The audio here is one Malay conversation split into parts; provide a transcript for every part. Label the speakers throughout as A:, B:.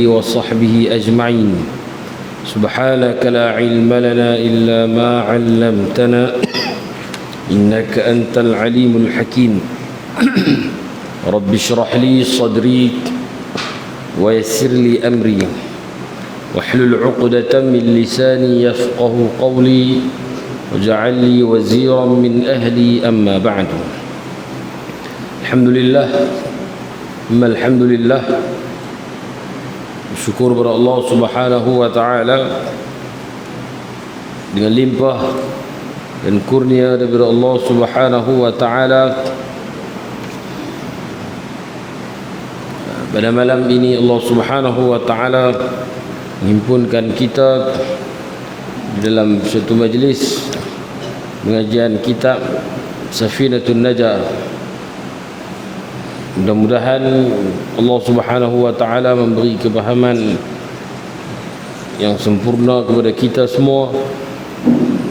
A: وصحبه أجمعين. سبحانك لا علم لنا إلا ما علمتنا إنك أنت العليم الحكيم. رب اشرح لي صدري ويسر لي أمري واحلل عقدة من لساني يفقه قولي واجعل لي وزيرا من أهلي. أما بعد، الحمد لله ثم الحمد لله. Syukur kepada Allah Subhanahu wa taala dengan limpah dan kurnia daripada Allah Subhanahu wa taala. Pada malam ini Allah Subhanahu wa taala menghimpunkan kita di dalam satu majlis pengajian kitab Safinatun Najah. Mudah-mudahan Allah Subhanahu wa taala memberi kepahaman yang sempurna kepada kita semua,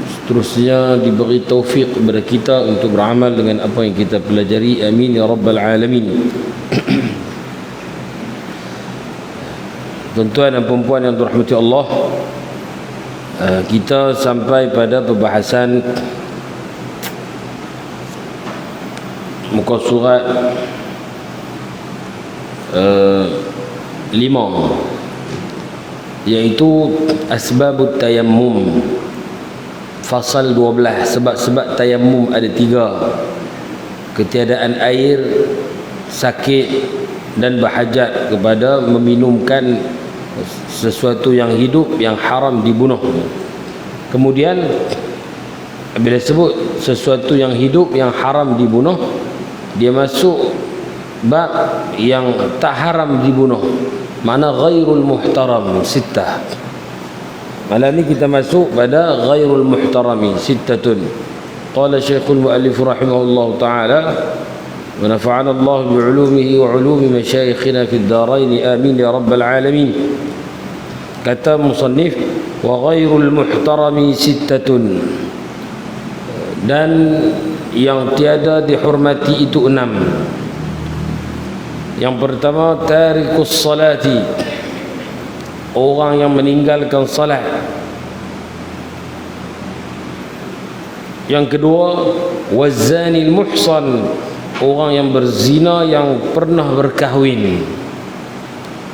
A: seterusnya diberi taufik kepada kita untuk beramal dengan apa yang kita pelajari. Amin ya rabbal alamin. Tuan-tuan dan puan-puan yang dirahmati Allah, kita sampai pada pembahasan muka surat 5, iaitu asbabut tayammum. Fasal 12, sebab-sebab tayammum ada 3: ketiadaan air, sakit dan berhajat kepada meminumkan sesuatu yang hidup yang haram dibunuh. Kemudian bila sebut sesuatu yang hidup yang haram dibunuh, dia masuk bab yang tak haram dibunuh, makna ghairul muhtaram, sittah. Malam ni kita masuk pada ghairul muhtarami, sittatun. Qala Syekhul Muallif rahimahullah ta'ala wa nafa'ana Allah bi'ulumihi wa 'ulumi masyayikhina fid darain, amin ya rabbal alamin. Kata musannif, wa ghairul muhtarami sittatun, dan yang tiada dihormati itu 6. Yang pertama, tarikus salati, orang yang meninggalkan salat. Yang kedua, wazanil muhsan, orang yang berzina yang pernah berkahwin.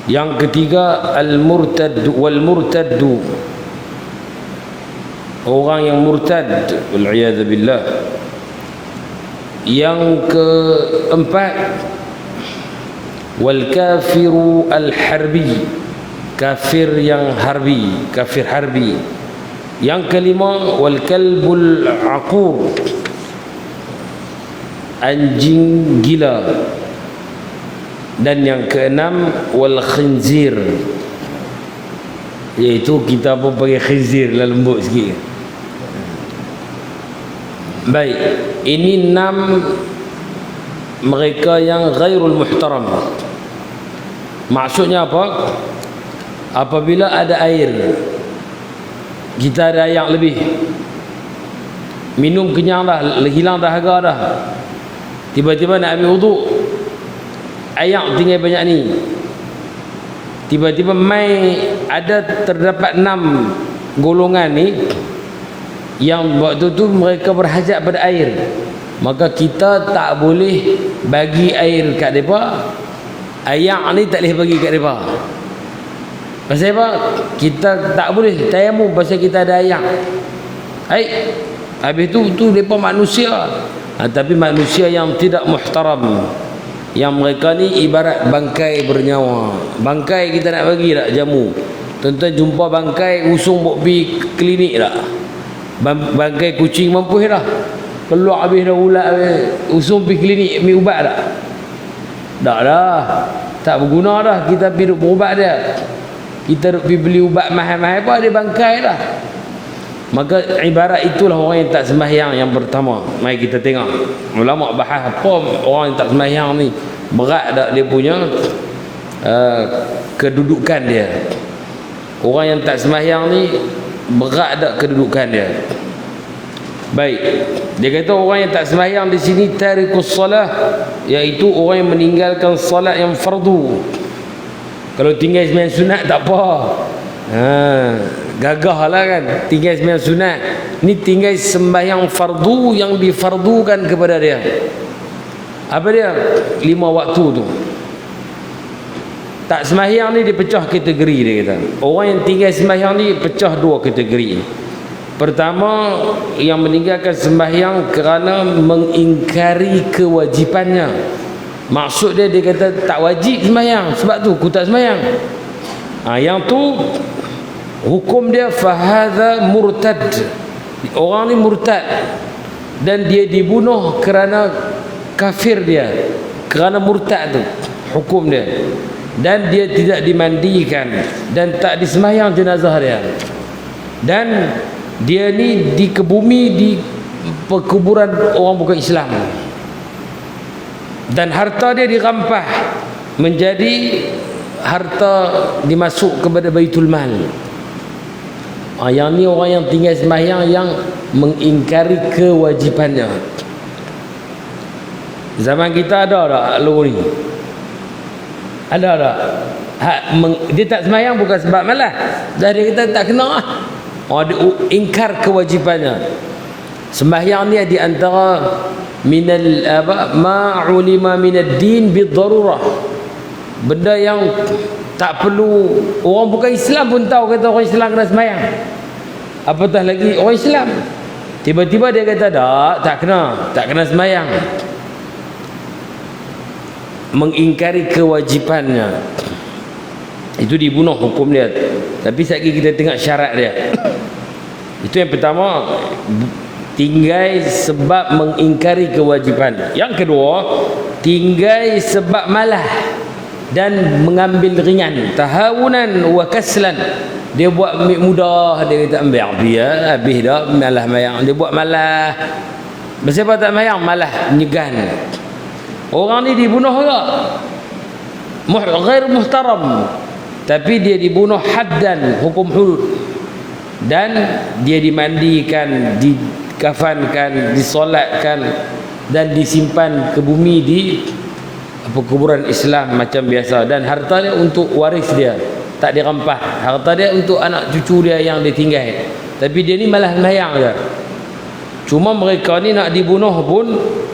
A: Yang ketiga, al-murtad wal murtaddu, orang yang murtad, wal iyad billah. Yang keempat, wal kafiru al harbi, kafir yang harbi, kafir harbi. Yang kelima, wal kalbul aqur, anjing gila. Dan yang keenam, wal khinzir, iaitu kita pun panggil khinzir lah, lembut sikit. Baik, ini 6 mereka yang ghairul muhtaram. Maksudnya apa? Apabila ada air, kita ada air lebih, minum kenyang dah, hilang dahaga dah, tiba-tiba nak ambil wuduk, air tinggal banyak ni, tiba-tiba mai ada terdapat 6 golongan ni yang waktu tu mereka berhajat pada air, maka kita tak boleh bagi air kat mereka. Air ni tak boleh bagi kat mereka. Pasal apa? Kita tak boleh tayammum pasal kita ada air. Habis tu mereka manusia, tapi manusia yang tidak muhtaram, yang mereka ni ibarat bangkai bernyawa. Bangkai kita nak bagi tak jamu? Tuan-tuan jumpa bangkai usung bawa pergi klinik tak? Bangkai kucing mampu dah, keluar habis dah ulat habis, usung pergi klinik ambil ubat tak? Tak dah, tak berguna dah. Kita pergi duk berubat dia, kita duk pergi beli ubat mahal-mahal apa, dia bangkai dah. Maka ibarat itulah orang yang tak sembahyang yang pertama. Mari kita tengok ulama bahas apa orang yang tak sembahyang ni, berat tak dia punya kedudukan dia. Orang yang tak sembahyang ni berat tak kedudukan dia. Baik, dia kata orang yang tak sembahyang di sini tarikus salah, iaitu orang yang meninggalkan salat yang fardu. Kalau tinggal sembahyang sunat tak apa. Gagah lah kan tinggal sembahyang sunat. Ni tinggal sembahyang fardu yang difardukan kepada dia. Apa dia? 5 waktu tu. Tak sembahyang ni dipecah kategori dia kata. Orang yang tinggal sembahyang ni pecah 2 kategori. Pertama, yang meninggalkan sembahyang kerana mengingkari kewajipannya. Maksud dia kata tak wajib sembahyang, sebab tu aku tak sembahyang. Yang tu hukum dia fahadha murtad. Orang ni murtad dan dia dibunuh kerana kafir dia, kerana murtad tu hukum dia. Dan dia tidak dimandikan dan tak disembahyang jenazah dia. Dan dia ni dikebumi di perkuburan orang bukan Islam. Dan harta dia dirampah menjadi harta dimasuk kepada Baitul Mal. Yang ni orang yang tinggal sembahyang yang mengingkari kewajipannya. Zaman kita ada tak lu ni? Ada tak? Dia tak sembahyang bukan sebab malas. Dah dia kata tak kena lah. Dia ingkar kewajipannya. Sembahyang ni di antara minal ma ulima minad din bidarurah. Benda yang tak perlu orang bukan Islam pun tahu kata orang Islam kena sembahyang. Apatah lagi orang Islam. Tiba-tiba dia kata tak kena sembahyang. Mengingkari kewajipannya. Itu dibunuh hukum dia. Tapi sekali kita tengok syarat dia. Itu yang pertama, tinggal sebab mengingkari kewajipan. Yang kedua, tinggal sebab malah dan mengambil ringan, tahawunan wa kaslan. Dia buat mudah, dia kata ambil biar habis dah malah mayang. Dia buat malah. Siapa tak mayang malah nyegan. Orang ni dibunuh juga. Ghair muhtaram. Tapi dia dibunuh haddan, hukum hudud. Dan dia dimandikan, dikafankan, disolatkan dan disimpan ke bumi di kuburan Islam macam biasa. Dan harta dia untuk waris dia, tak dirampah. Harta dia untuk anak cucu dia yang ditinggal. Tapi dia ni malah mayang je. Cuma mereka ni nak dibunuh pun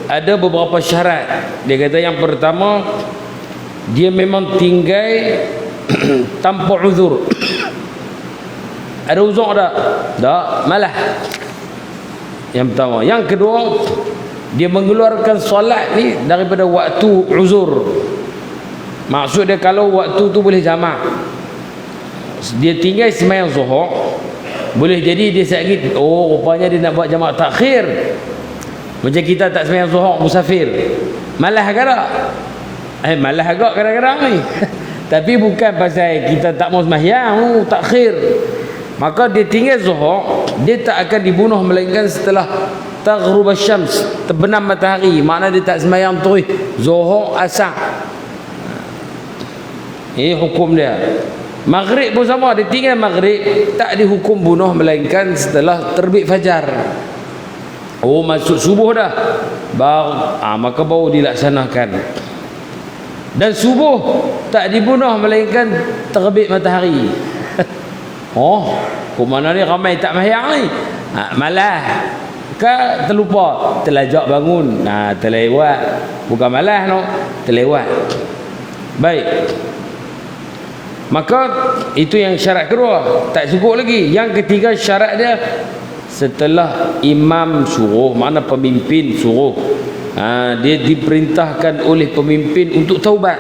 A: ada beberapa syarat. Dia kata yang pertama, dia memang tinggal tanpa uzur. Ada uzur tak? Tak, malah. Yang pertama. Yang kedua, dia mengeluarkan solat ni daripada waktu uzur. Maksud dia kalau waktu tu boleh jamak. Dia tinggal sembahyang zuhur, boleh jadi dia sakit. Rupanya dia nak buat jamak takhir. Macam kita tak sembahyang zuhur musafir. Malah ke tak? Malah agak kadang-kadang ni. Tapi bukan pasal kita tak mau sembahyang, takhir. Maka dia tinggal zuhur, dia tak akan dibunuh melainkan setelah taghrub asy-syams, terbenam matahari. Makna dia tak sembahyang terus zuhur asar. Ini hukum dia. Maghrib pun sama, dia tinggal maghrib tak dihukum bunuh melainkan setelah terbit fajar. Masuk subuh dah. Maka baru dilaksanakan. Dan subuh tak dibunuh melainkan terbit matahari. Kok mana ni ramai tak sembahyang ni? Malah ke terlupa, terlajak bangun. Terlewat. Bukan malah no, terlewat. Baik. Maka itu yang syarat kedua. Tak cukup lagi. Yang ketiga syarat dia, setelah imam suruh, mana pemimpin suruh, dia diperintahkan oleh pemimpin untuk taubat.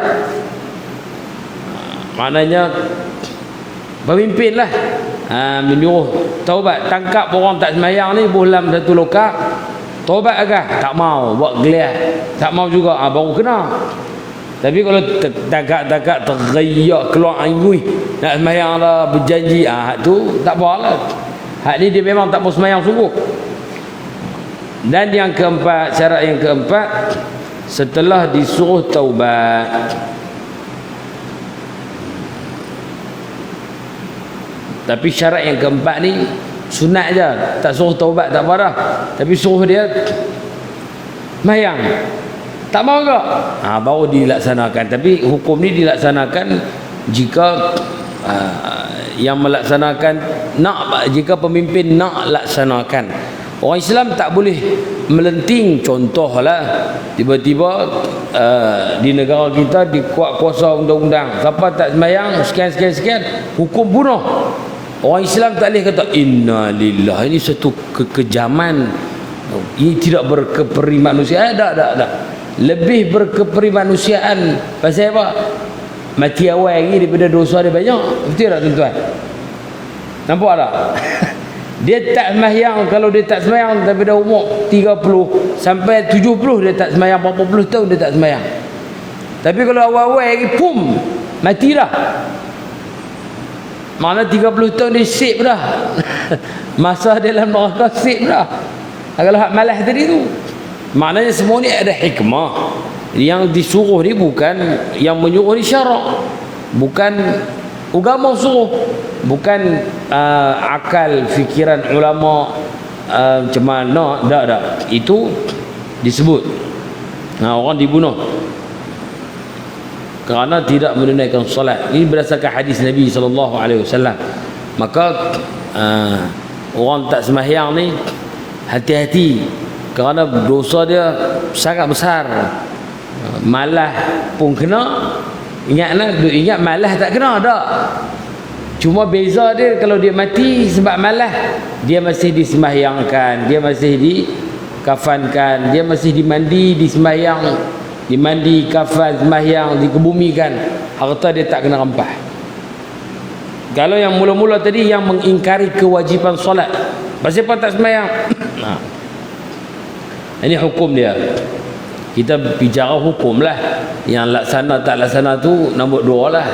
A: Maknanya pemimpin lah menyuruh taubat. Tangkap orang tak sembahyang ni bohlam satu lokak, taubat agak tak mau, buat geliat tak mau juga, baru kena. Tapi kalau tagak-tagak tergayak keluar angin nak sembahyang dah berjanji, tu tak apalah. Hak ni dia memang tak mau sembahyang sungguh. Dan yang keempat, syarat yang keempat, setelah disuruh taubat. Tapi syarat yang keempat ni sunat je, tak suruh taubat tak apa dah. Tapi suruh dia sembahyang, tak mau ke? Baru dilaksanakan. Tapi hukum ni dilaksanakan jika yang melaksanakan jika pemimpin nak laksanakan. Orang Islam tak boleh melenting. Contohlah tiba-tiba di negara kita dikuat kuasa undang-undang, siapa tak sembahyang sekian hukum bunuh. Orang Islam tak boleh kata inna lillah, ini satu kekejaman, ini tidak berkeperimanusiaan. Tak. Lebih berkeperimanusiaan. Pasal apa? Mati awal lagi daripada dosa dia banyak. Betul tak tuan-tuan? Nampak tak? Dia tak sembahyang, kalau dia tak sembahyang daripada umur 30 sampai 70 dia tak sembahyang, berapa puluh tahun dia tak sembahyang. Tapi kalau awal-awal lagi pum, mati dah. Maknanya 30 tahun dia sip dah. Masa dalam neraka sip dah. Kalau hak malas tadi tu. Maknanya semua ni ada hikmah. Yang disuruh ni bukan, yang menyuruh ni syarak. Bukan agama suruh. Bukan akal fikiran ulama macam mana. Tak. Itu disebut orang dibunuh kerana tidak menunaikan solat. Ini berdasarkan hadis Nabi SAW. Maka orang tak sembahyang ni hati-hati, kerana dosa dia sangat besar. Malah pun kena. Ingat malah tak kena tak. Cuma beza dia, kalau dia mati sebab malah, dia masih disembahyangkan, dia masih dikafankan, dia masih dimandi, disembahyang, dimandi, kafan, sembahyang, dikebumikan. Harta dia tak kena rampah. Kalau yang mula-mula tadi yang mengingkari kewajipan solat, pasal apa tak sembahyang? Ini hukum dia. Kita bicara hukum lah. Yang laksana tak laksana tu nombor dua lah,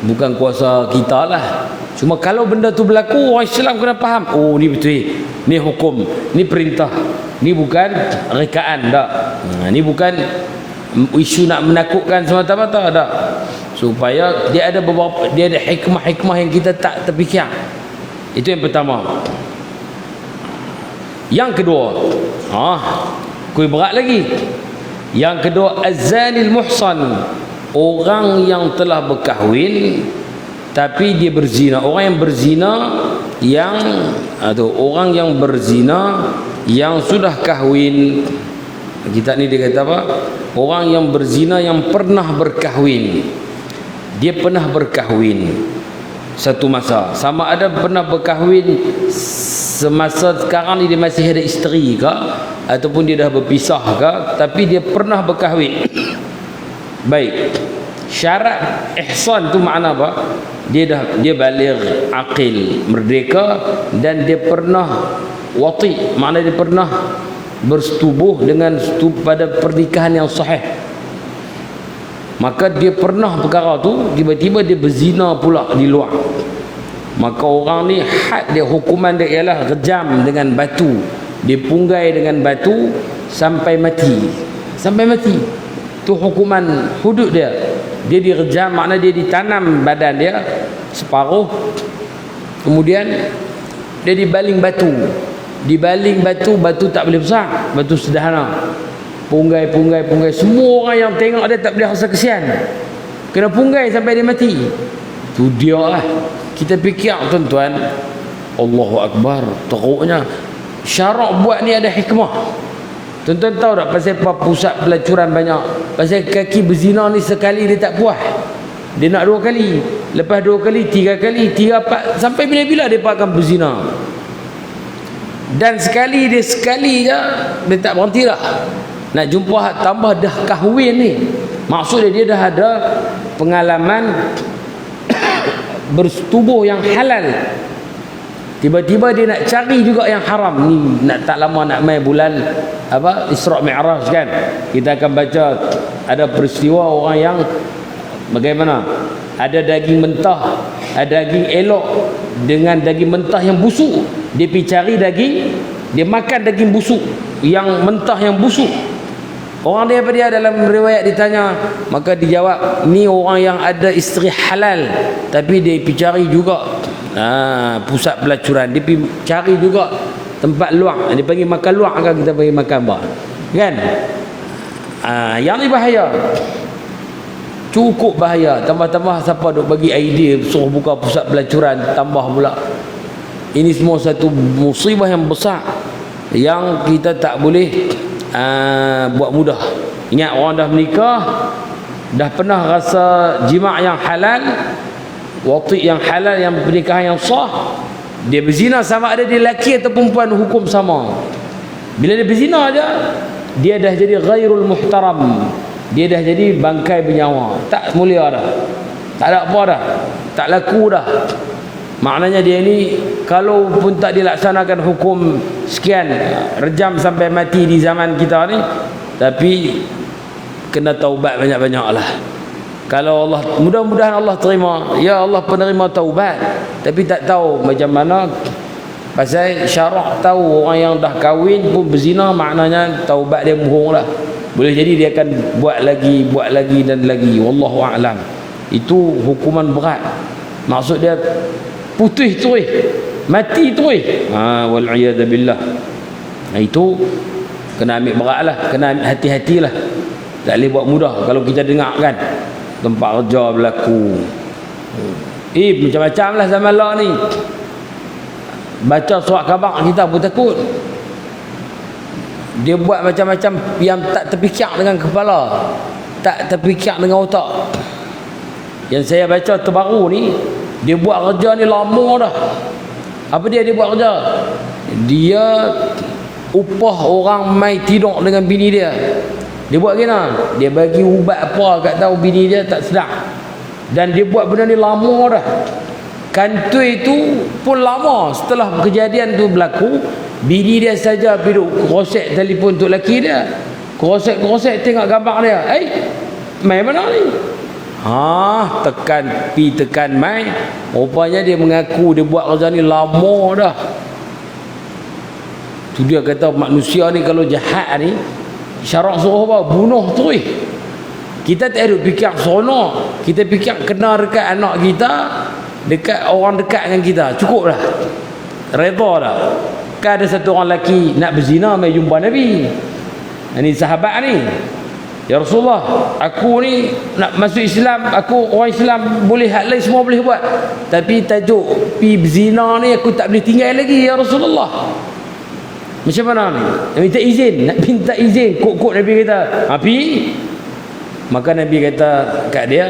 A: bukan kuasa kita lah. Cuma kalau benda tu berlaku, orang Islam kena faham, oh ni betul, ni hukum, ni perintah, ni bukan rekaan tak. Ni bukan isu nak menakutkan semata-mata tak. Supaya dia ada hikmah-hikmah yang kita tak terfikir. Itu yang pertama. Yang kedua, kuih berat lagi. Yang kedua, az-zanil muhsan, orang yang telah berkahwin tapi dia berzina. Orang yang berzina orang yang berzina yang sudah kahwin. Kita ni dia kata apa? Orang yang berzina yang pernah berkahwin. Dia pernah berkahwin satu masa. Sama ada pernah berkahwin semasa sekarang ni dia masih ada isteri ke, ataupun dia dah berpisah ke, tapi dia pernah berkahwin. Baik. Syarat ihsan tu makna apa? Dia baligh, aqil, merdeka, dan dia pernah wati, makna dia pernah bersetubuh dengan pada pernikahan yang sahih. Maka dia pernah perkara tu, tiba-tiba dia berzina pula di luar. Maka orang ni had dia, hukuman dia ialah rejam dengan batu. Dia punggai dengan batu sampai mati. Sampai mati. Tu hukuman hudud dia. Dia direjam, makna dia ditanam badan dia separuh, kemudian dia dibaling batu. Dibaling batu tak boleh besar, batu sederhana. Punggai. Semua orang yang tengok dia tak boleh rasa kesian. Kena punggai sampai dia mati. Tu dia lah. Kita fikir tuan-tuan, Allahu Akbar, teruknya. Syarak buat ni ada hikmah. Tuan-tuan tahu tak pasal apa pusat pelacuran banyak? Pasal kaki berzina ni sekali dia tak puas. Dia nak 2 kali. Lepas 2 kali, 3 kali, 3, 4, sampai bila-bila dia akan berzina. Dan sekali je dia tak berhenti dah. Nak jumpa tambah dah kahwin ni. Maksudnya dia dah ada pengalaman bersetubuh yang halal. Tiba-tiba dia nak cari juga yang haram. Ni nak tak lama nak main bulan Isra' Mi'raj kan. Kita akan baca ada peristiwa orang yang bagaimana ada daging mentah, ada daging elok dengan daging mentah yang busuk. Dia pergi cari daging, dia makan daging busuk, yang mentah yang busuk. Orang dia dalam riwayat ditanya, maka dijawab, ni orang yang ada isteri halal tapi dia pergi cari juga pusat pelacuran. Dia pergi cari juga tempat luang. Dia panggil makan luang kan, kita panggil makan apa kan. Yang ni bahaya. Cukup bahaya. Tambah-tambah siapa duk bagi idea suruh buka pusat pelacuran, tambah pula. Ini semua satu musibah yang besar yang kita tak boleh buat mudah. Ingat, orang dah menikah, dah pernah rasa jima' yang halal, wati' yang halal, yang pernikahan yang sah, dia berzina, sama ada dia lelaki atau perempuan, hukum sama. Bila dia berzina aja, dia dah jadi ghairul muhtaram, dia dah jadi bangkai bernyawa, tak mulia dah, tak ada apa dah, tak laku dah. Maknanya dia ni kalau pun tak dilaksanakan hukum sekian, rejam sampai mati di zaman kita ni, tapi kena taubat banyak-banyak lah. Kalau Allah, mudah-mudahan Allah terima, ya Allah penerima taubat, tapi tak tahu macam mana. Pasal syarak tahu orang yang dah kahwin pun berzina, maknanya taubat dia bohong lah. Boleh jadi dia akan buat lagi dan lagi. Wallahu a'lam. Itu hukuman berat. Maksud dia putih terus, mati terus. Wal iyad billah. Itu kena ambil berat lah, kena ambil hati-hatilah. Tak boleh buat mudah. Kalau kita dengar kan tempat kerja berlaku, macam-macam lah zaman lah ni. Baca surat khabar kita pun takut. Dia buat macam-macam yang tak terfikir dengan kepala, tak terfikir dengan otak. Yang saya baca terbaru ni, dia buat kerja ni lama dah. Apa dia buat kerja? Dia upah orang mai tidur dengan bini dia. Dia buat gini, dia bagi ubat apa kat tahu bini dia tak sedap. Dan dia buat benda ni lama dah. Kantoi tu pun lama. Setelah kejadian tu berlaku, bini dia saja pergi krosek telefon untuk lelaki dia. Krosek tengok gambar dia. Mai mana ni? Tekan mai. Rupanya dia mengaku dia buat kerja ni lama dah. Tu dia kata manusia ni kalau jahat ni, syarak suruh apa? Bunuh terus. Kita tak ada fikir seronok. Kita fikir kena dekat anak kita, dekat orang dekat dengan kita, cukup dah, redha dah. Kan ada satu orang lelaki nak berzina, mai jumpa Nabi. Ini sahabat ni, ya Rasulullah, aku ni nak masuk Islam, aku orang Islam, boleh hak lain semua boleh buat, tapi tajuk pi berzina ni aku tak boleh tinggal lagi ya Rasulullah. Macam mana ni? Nak minta izin, kok Nabi kata, pi. Maka Nabi kata kat dia,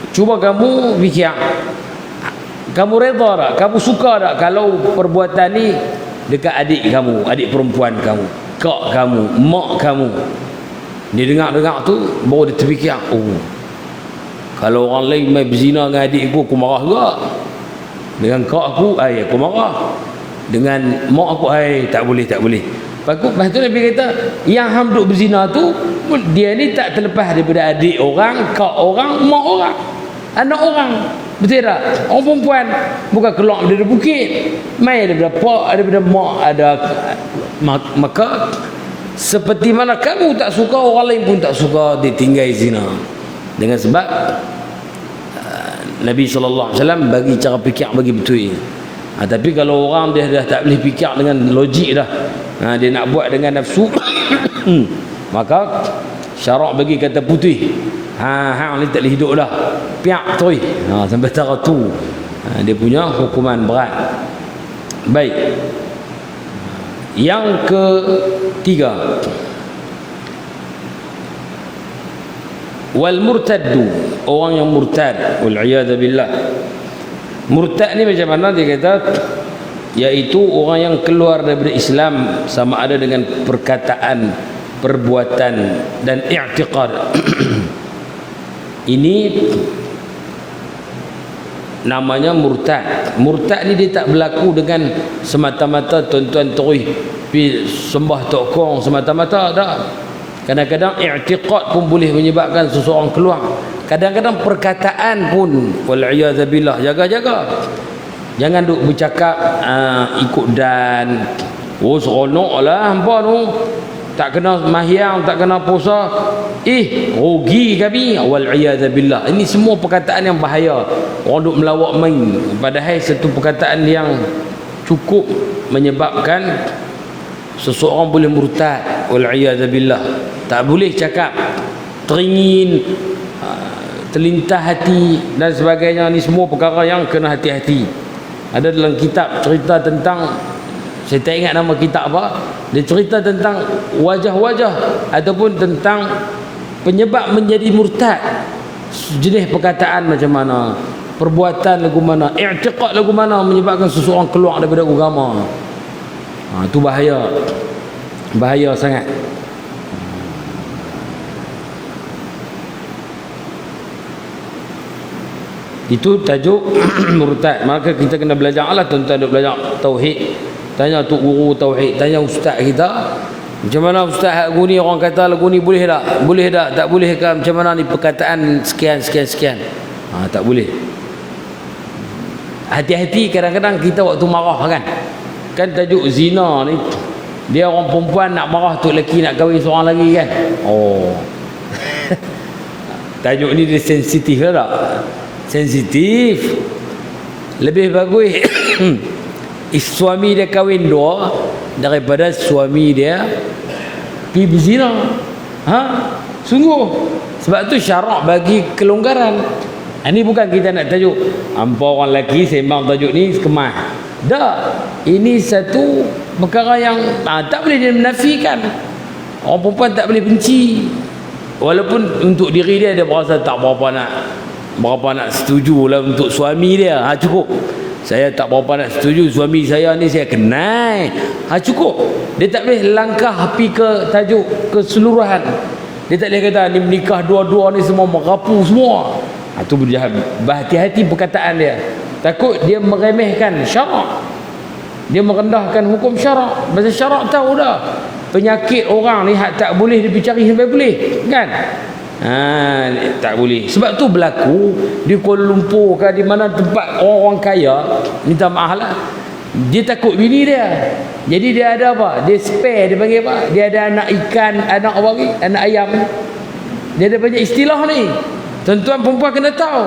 A: cuba kamu fikir, kamu redha tak, kamu suka tak kalau perbuatan ni dekat adik kamu, adik perempuan kamu, kak kamu, mak kamu. Dia dengar tu baru dia terfikir, kalau orang lain main berzina dengan adik aku marah juga. Dengan kak aku, aku marah. Dengan mak aku, tak boleh. Lepas tu Nabi kata, yang hang duk berzina tu, dia ni tak terlepas daripada adik orang, kak orang, mak orang, anak orang. Betul tak? Orang perempuan bukan keluar dari bukit, main daripada pak, daripada mak ada. Maka seperti mana kamu tak suka, orang lain pun tak suka ditinggal zina. Dengan sebab Nabi SAW bagi cara fikir bagi betul. Tapi kalau orang dia dah tak boleh fikir dengan logik dah, dia nak buat dengan nafsu, maka syarak bagi kata putih. Hang ni tak boleh hidup dah, piak terus. Sampai tara tu dia punya hukuman berat. Baik. Yang ketiga, wal murtaddu, orang yang murtad, wal iyad billah. Murtad ni macam mana dia kata? Iaitu orang yang keluar daripada Islam, sama ada dengan perkataan, perbuatan dan i'tiqad. Ini namanya murtad. Murtad ni dia tak berlaku dengan semata-mata tuan-tuan terus pi sembah tok kong semata-mata, tak. Kadang-kadang i'tiqad pun boleh menyebabkan seseorang keluar. Kadang-kadang perkataan pun, wal iyad billah, jaga-jaga. Jangan duk bercakap ikut dan seronoklah hampa tu, tak kena mahyang, tak kena puasa, rugi kami, wal iyad billah. Ini semua perkataan yang bahaya. Orang duk melawak main, padahal satu perkataan yang cukup menyebabkan seseorang boleh murtad, wal iyad billah. Tak boleh cakap teringin, terlintah hati dan sebagainya. Ni semua perkara yang kena hati-hati. Ada dalam kitab cerita tentang, saya tak ingat nama kitab apa, dia cerita tentang wajah-wajah ataupun tentang penyebab menjadi murtad. Jenis perkataan macam mana, perbuatan lagu mana, i'tiqad lagu mana menyebabkan seseorang keluar daripada agama. Itu bahaya. Bahaya sangat. Itu tajuk murtad. Maka kita kena belajar lah, tuan-tuan duk belajar tauhid. Tanya tok guru tauhid, tanya ustaz kita, macam mana ustaz lagu ni, orang kata lagu ni boleh tak? Boleh tak? Tak boleh ke? Macam mana ni perkataan sekian. Tak boleh. Hati-hati, kadang-kadang kita waktu marah kan tajuk zina ni, dia orang perempuan nak marah tok lelaki nak kahwin seorang lagi kan. Tajuk ni dia sensitif ke tak? Sensitif. Lebih bagus suami dia kahwin dua daripada suami dia pergi berzina. Sungguh. Sebab tu syarak bagi kelonggaran. Ini bukan kita nak tajuk hampa orang lelaki sembang tajuk ni kemas. Tak. Ini satu perkara yang tak boleh dia menafikan. Orang perempuan tak boleh benci. Walaupun untuk diri dia berasa tak berapa nak setuju lah untuk suami dia. Cukup. Saya tak berapa nak setuju suami saya ni, saya kenal. Cukup. Dia tak boleh langkah pergi ke tajuk keseluruhan. Dia tak boleh kata ni menikah dua-dua ni semua merapu semua. Itu berjahat. Berhati-hati perkataan dia. Takut dia meremehkan syarak. Dia merendahkan hukum syarak. Pasal syarak tahu dah penyakit orang ni tak boleh dicari sampai boleh kan. Tak boleh. Sebab tu berlaku di Kuala Lumpur ke di mana tempat orang-orang kaya, minta maaf lah, dia takut bini dia. Jadi dia ada apa? Dia spare, dia panggil apa? Dia ada anak ikan, anak apa lagi? Anak ayam. Dia ada banyak istilah ni. Tuan-tuan perempuan kena tahu.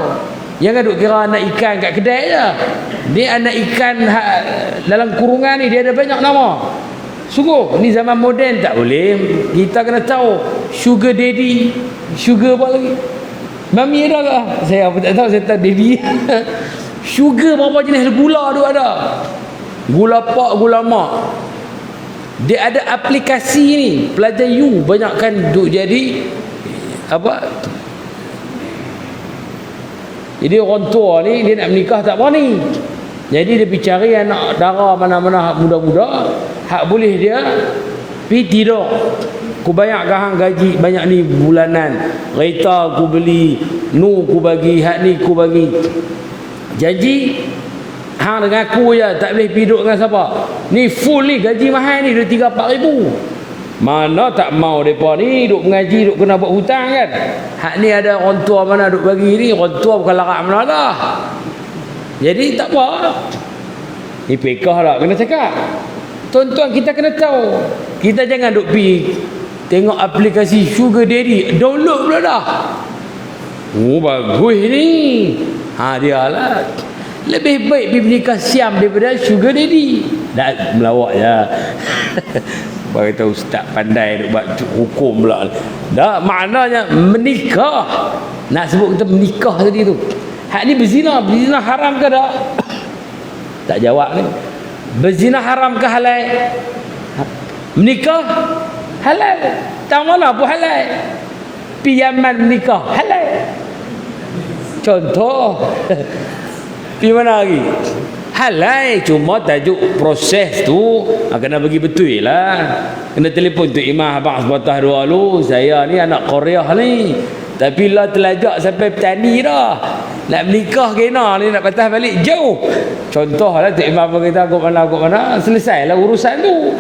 A: Jangan duk kira anak ikan kat kedai je. Dia anak ikan dalam kurungan ni, dia ada banyak nama. Sungguh, ni zaman moden tak boleh. Kita kena tahu. Sugar daddy, sugar apa lagi? Mami ada ke? Saya apa tak tahu, saya tahu daddy. Sugar berapa jenis gula tu ada. Gula pak, gula mak. Dia ada aplikasi ni. Pelajar you banyakkan duk jadi apa? Jadi orang tua ni dia nak menikah tak berani. Jadi dia pergi cari anak dara mana-mana hak muda-muda, hak boleh dia pergi tidur. Ku banyak hang gaji banyak ni bulanan. Kereta ku beli, nu ku bagi, hak ni ku bagi. Janji hang dengan aku je, tak boleh pergi duduk dengan siapa. Ni full ni gaji mahal ni 3-4 ribu. Mana tak mau mereka ni duk mengaji, duk kena buat hutang kan. Hak ni ada orang tua mana duk bagi ni, orang tua bukan larat mana dah. Jadi tak apa. Ni pekah tak kena cakap. Tuan-tuan kita kena tahu. Kita jangan duk pergi tengok aplikasi Sugar Daddy, download pula dah. Bagus ni. Dia lah. Lebih baik pergi menikah siam daripada Sugar Daddy. Dah melawak je. Bagi tahu ustaz pandai nak buat hukum pula. Dah maknanya menikah. Nak sebut kita menikah tadi tu. Hak ni berzina haram ke tak? Tak jawab ni. Berzina haram ke halal? Menikah halal. Tak mana pun halal. Piyaman menikah halal. Contoh. Pi mana lagi? Halal, cuma tajuk proses tu kena bagi betul lah. Kena telefon tu Imam abang sebatah dua lu, saya ni anak Korea ni, tapi lah telajak sampai petani dah. Nak menikah kena ni, nak patah balik jauh. Contoh lah tu Imam abang kita kok mana, selesai lah urusan tu.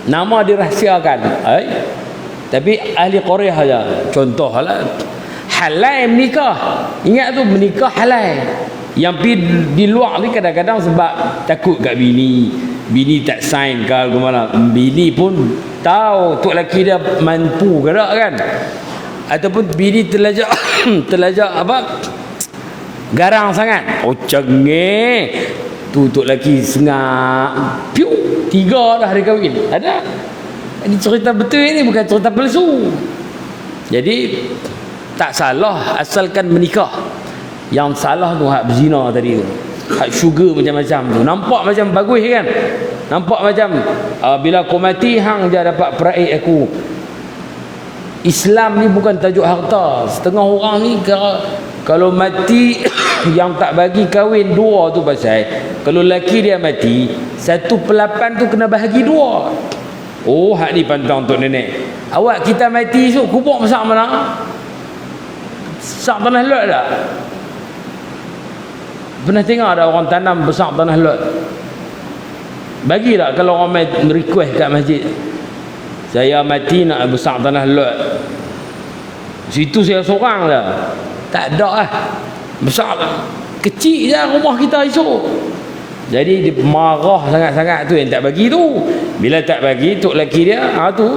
A: Nama dirahsiakan. Tapi ahli Korea aja. Contoh lah. Halal menikah. Ingat tu, menikah halal. Yang pergi di luar ni kadang-kadang sebab takut kat bini tak sign ke mana. Bini pun tahu tok lelaki dia mampu ke tak kan, ataupun bini terlajak apa, garang sangat, cengeng tu tok lelaki sengak piu 3 dah hari kahwin. Ada. Ini cerita betul, ini bukan cerita palsu. Jadi tak salah asalkan menikah. Yang salah tu hak berzina tadi tu, hak sugar macam-macam tu. Nampak macam bagus kan, nampak macam bila aku mati hang dia dapat peraih aku. Islam ni bukan tajuk harta. Setengah orang ni kalau mati yang tak bagi kahwin dua tu pasal kalau lelaki dia mati 1/8 tu kena bahagi dua. Oh, hak ni pantang untuk nenek. Awak kita mati esok kubur besar mana? Besar tanah lot tak? Pernah tengok ada orang tanam besar tanah lot? Bagi tak kalau orang request kat masjid, saya mati nak besar tanah lot. Situ saya seorang dah. Tak ada lah. Besar lah. Kecil je rumah kita esok. Jadi dia marah sangat-sangat tu yang tak bagi tu. Bila tak bagi tok lelaki dia, tu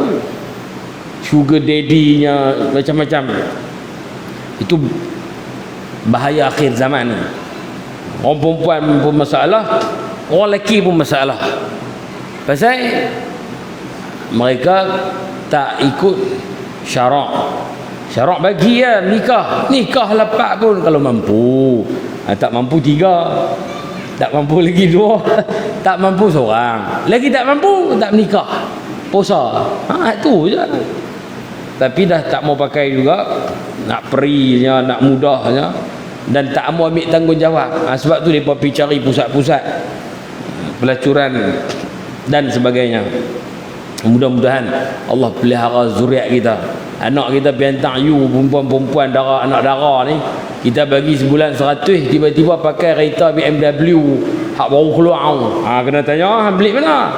A: sugar daddy-nya macam-macam. Itu bahaya akhir zaman ni. Orang perempuan pun masalah, orang lelaki pun masalah. Pasal mereka tak ikut syarak. Syarak bagi ya nikah lepas pun kalau mampu. Tak mampu 3. Tak mampu lagi 2. Tak mampu seorang. Lagi tak mampu tak menikah. Puasa. Tu je. Tapi dah tak mau pakai juga. Nak perinya, nak mudahnya. Dan tak mau ambil tanggungjawab. Sebab tu mereka pergi cari pusat-pusat pelacuran dan sebagainya. Mudah-mudahan Allah pelihara zuriat kita. Anak kita piantang perempuan-perempuan darah, anak darah ni, kita bagi sebulan 100, tiba-tiba pakai kereta BMW hak baru keluar. Kena tanya beli mana?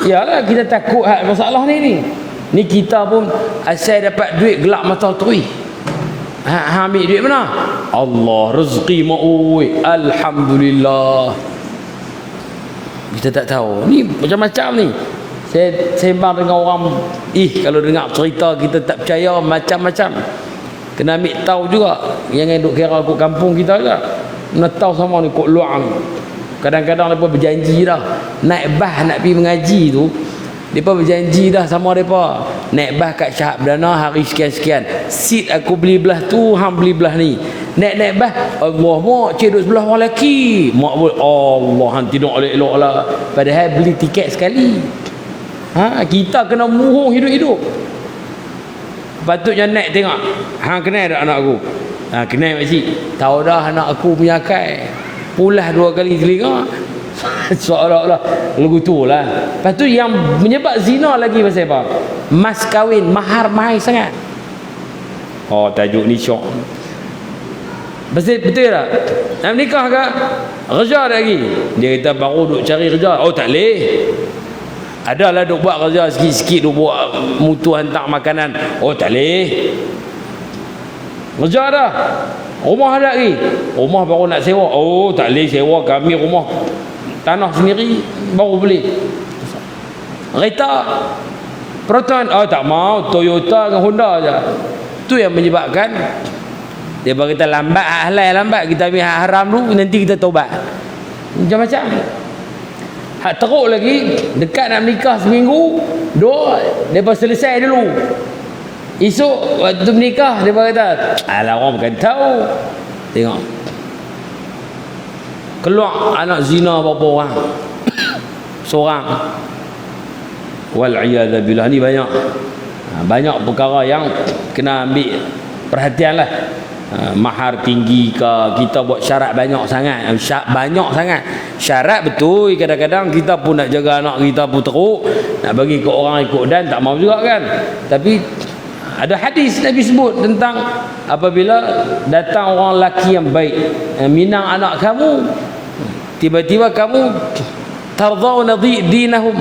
A: Yalah kita takut hak masalah ni. Ni kita pun asal dapat duit gelap mata terui. Ambil duit mana? Allah rezeki maui. Alhamdulillah. Kita tak tahu. Ni macam-macam ni. Saya sembang dengan orang, kalau dengar cerita kita tak percaya macam-macam. Kena ambil tahu juga. Yang duk kira kot kampung kita juga. Kena tahu sama ni kot luar ni. Kadang-kadang mereka berjanji dah. Naik bah nak pergi mengaji tu, mereka berjanji dah sama mereka. Naik bah kat Syahab Dana hari sekian-sekian. Seat aku beli belah tu, hang beli belah ni. Naik bah, Allah mak cik duduk sebelah orang lelaki. Mak boleh, Allah hang tidur elok-elok lah. Padahal beli tiket sekali. Kita kena muhung hidup-hidup. Patutnya naik tengok. Hang kenal tak anak aku? Kenal makcik. Tahu dah anak aku punya akal. Pulas 2 kali telinga. Seolah-olah lagu tu lah. Lepas tu yang menyebab zina lagi pasal apa? Mas kahwin, mahar mahal sangat. Tajuk ni syok. Betul tak? Nak menikah ke? Kerja lagi. Dia kata baru duk cari kerja. Tak boleh. Adalah duk buat kerja sikit-sikit, duk buat mutu hantar makanan. Tak boleh. Kerja dah. Rumah ada lagi. Rumah baru nak sewa. Tak boleh sewa, kami rumah tanah sendiri baru beli. Kereta Proton, tak mau. Toyota dengan Honda je. Tu yang menyebabkan dia berkata lambat halal, lambat kita ambil hak haram dulu, nanti kita taubat. Macam-macam. Hak teruk lagi, dekat nak menikah seminggu, 2, mereka selesai dulu. Esok waktu menikah, mereka kata, alah orang bukan tahu. Tengok. Keluar anak zina berapa orang? Seorang. Wal'iyadzabillah. Ni banyak. Banyak perkara yang kena ambil perhatian lah. Mahar tinggi ke, kita buat syarat banyak sangat. Banyak sangat syarat, betul. Kadang-kadang kita pun nak jaga anak kita pun teruk, nak bagi ke orang ikut dan tak mau juga kan. Tapi ada hadis Nabi sebut tentang apabila datang orang lelaki yang baik, minang anak kamu, tiba-tiba kamu tardawna dinahum,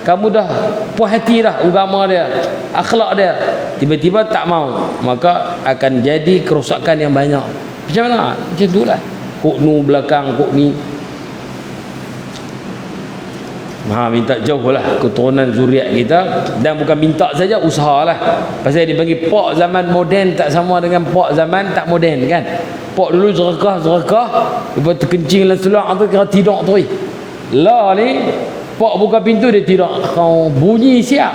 A: kamu dah puas hati dah agama dia, akhlak dia, tiba-tiba tak mau, maka akan jadi kerosakan yang banyak. Macam mana? Macam itulah. Kok nu belakang, kok ni. Minta jauhlah keturunan zuriat kita. Dan bukan minta saja, usahalah. Pasal dia bagi pak zaman moden tak sama dengan pak zaman tak moden kan. Pak dulu zerakah, lepas terkencing dalam seluar tu kira tidur tu. Lah ni pak buka pintu dia tidak, kau bunyi siap.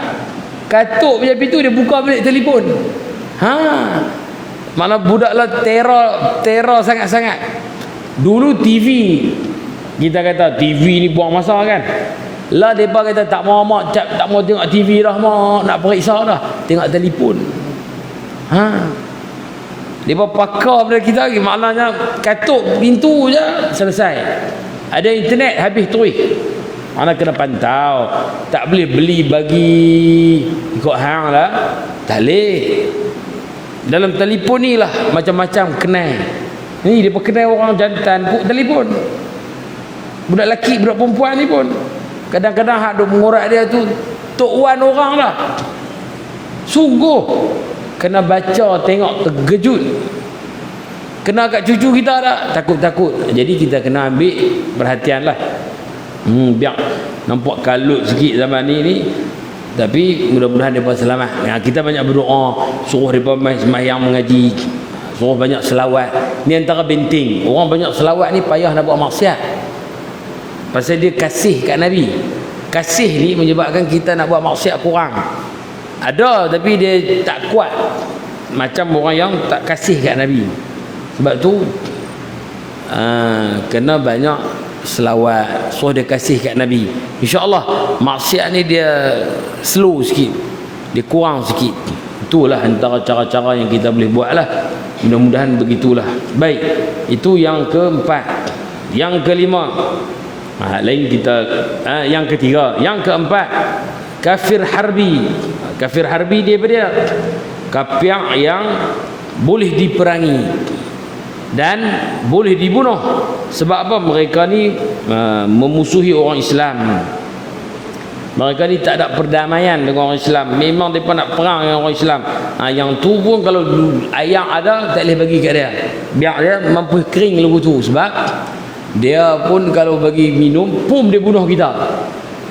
A: Katuk punya pintu dia buka balik telefon. Ha. Mana budak lah terror sangat-sangat. Dulu TV, kita kata TV ni buang masa kan. Lah depa kata tak mau mak, tak mau tengok TV dah mak, nak periksa dah, tengok telefon. Ha. Depa pakar pada kita lagi, maknanya katuk pintu je selesai. Ada internet habis terus. Mana kena pantau, tak boleh beli bagi ikut hang lah, tak boleh. Dalam telefon ni lah macam-macam kenal. Ni dia kenal orang jantan kuk telefon. Budak lelaki, budak perempuan ni pun kadang-kadang hak duk mengorak dia tu tok wan orang lah. Sungguh kena baca, tengok, terkejut. Kena kat cucu kita dah takut-takut. Jadi kita kena ambil perhatian lah. Biar nampak kalut sikit zaman ni, tapi mudah-mudahan mereka selamat. Kita banyak berdoa, suruh mereka sembahyang mengaji, suruh banyak selawat. Ni antara penting. Orang banyak selawat ni payah nak buat maksiat, pasal dia kasih kat Nabi. Kasih ni menyebabkan kita nak buat maksiat kurang. Ada tapi dia tak kuat, macam orang yang tak kasih kat Nabi. Sebab tu kena banyak selawat, suruh dia kasih kat Nabi. InsyaAllah maksiat ni dia slow sikit, dia kurang sikit. Itulah antara cara-cara yang kita boleh buat lah. Mudah-mudahan begitulah. Baik, itu yang keempat. Yang kelima, lain kita yang ketiga. Yang keempat, kafir harbi. Kafir harbi dia apa dia? Kafir yang boleh diperangi dan boleh dibunuh. Sebab apa? Mereka ni memusuhi orang Islam. Mereka ni tak ada perdamaian dengan orang Islam. Memang mereka nak perang dengan orang Islam. Yang tu pun kalau ayam ada, tak boleh bagi kat dia, biar dia mampu kering lagu tu. Sebab dia pun kalau bagi minum, pum dia bunuh kita.